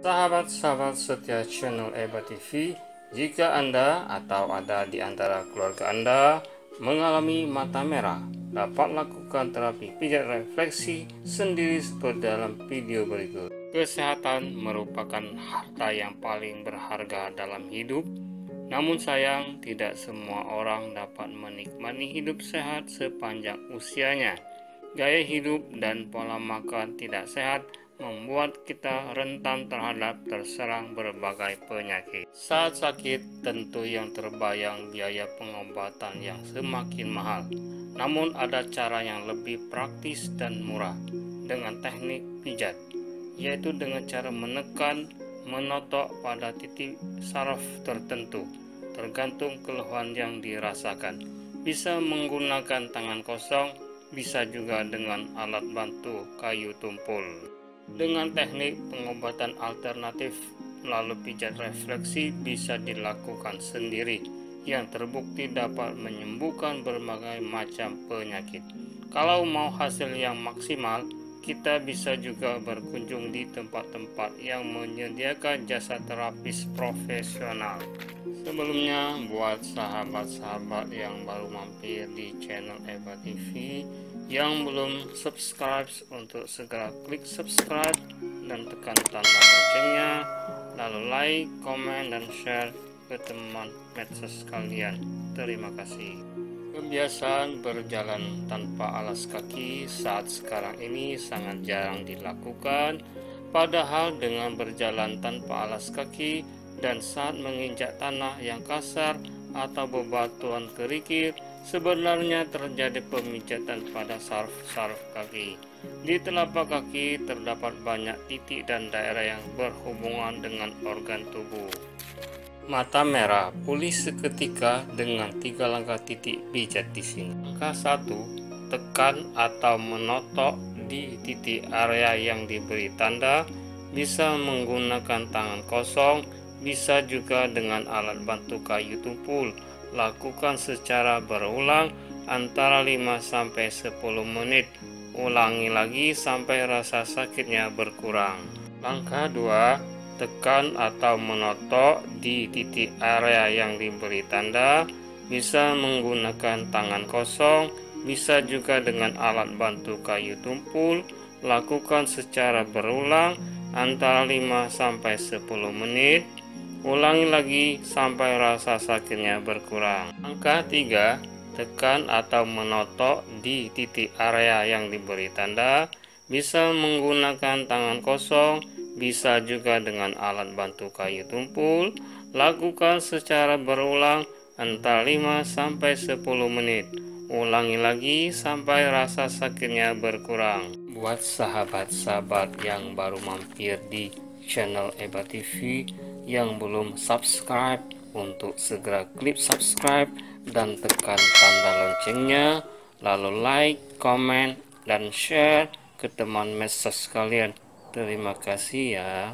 Sahabat-sahabat setia channel EBA TV, jika Anda atau ada di antara keluarga Anda mengalami mata merah, dapat lakukan terapi pijat refleksi sendiri seperti dalam video berikut. Kesehatan merupakan harta yang paling berharga dalam hidup. Namun sayang, tidak semua orang dapat menikmati hidup sehat sepanjang usianya. Gaya hidup dan pola makan tidak sehat membuat kita rentan terhadap terserang berbagai penyakit. Saat sakit, tentu yang terbayang biaya pengobatan yang semakin mahal. Namun ada cara yang lebih praktis dan murah dengan teknik pijat, yaitu dengan cara menekan, menotok pada titik saraf tertentu, tergantung keluhan yang dirasakan. Bisa menggunakan tangan kosong, bisa juga dengan alat bantu kayu tumpul. Dengan teknik pengobatan alternatif melalui pijat refleksi bisa dilakukan sendiri, yang terbukti dapat menyembuhkan berbagai macam penyakit. Kalau mau hasil yang maksimal, kita bisa juga berkunjung di tempat-tempat yang menyediakan jasa terapis profesional. Sebelumnya, buat sahabat-sahabat yang baru mampir di channel EBA TV, yang belum subscribe untuk segera klik subscribe dan tekan tanda loncengnya, lalu like, komen, dan share ke teman medsos kalian. Terima kasih. Kebiasaan berjalan tanpa alas kaki saat sekarang ini sangat jarang dilakukan, padahal dengan berjalan tanpa alas kaki dan saat menginjak tanah yang kasar atau bebatuan kerikil, sebenarnya terjadi pemijatan pada saraf-saraf kaki. Di telapak kaki terdapat banyak titik dan daerah yang berhubungan dengan organ tubuh. Mata merah pulih seketika dengan 3 langkah titik pijat di sini. Langkah 1, tekan atau menotok di titik area yang diberi tanda. Bisa menggunakan tangan kosong, bisa juga dengan alat bantu kayu tumpul. Lakukan secara berulang antara 5-10 menit. Ulangi lagi sampai rasa sakitnya berkurang. Langkah 2, tekan atau menotok di titik area yang diberi tanda. Bisa menggunakan tangan kosong, bisa juga dengan alat bantu kayu tumpul. Lakukan secara berulang antara 5-10 menit. Ulangi lagi sampai rasa sakitnya berkurang. Langkah 3, tekan atau menotok di titik area yang diberi tanda. Bisa menggunakan tangan kosong, bisa juga dengan alat bantu kayu tumpul. Lakukan secara berulang antara 5-10 menit. Ulangi lagi sampai rasa sakitnya berkurang. Buat sahabat-sahabat yang baru mampir di channel EBA TV, yang belum subscribe untuk segera klik subscribe dan tekan tanda loncengnya, lalu like, komen, dan share ke teman medsos kalian. Terima kasih ya.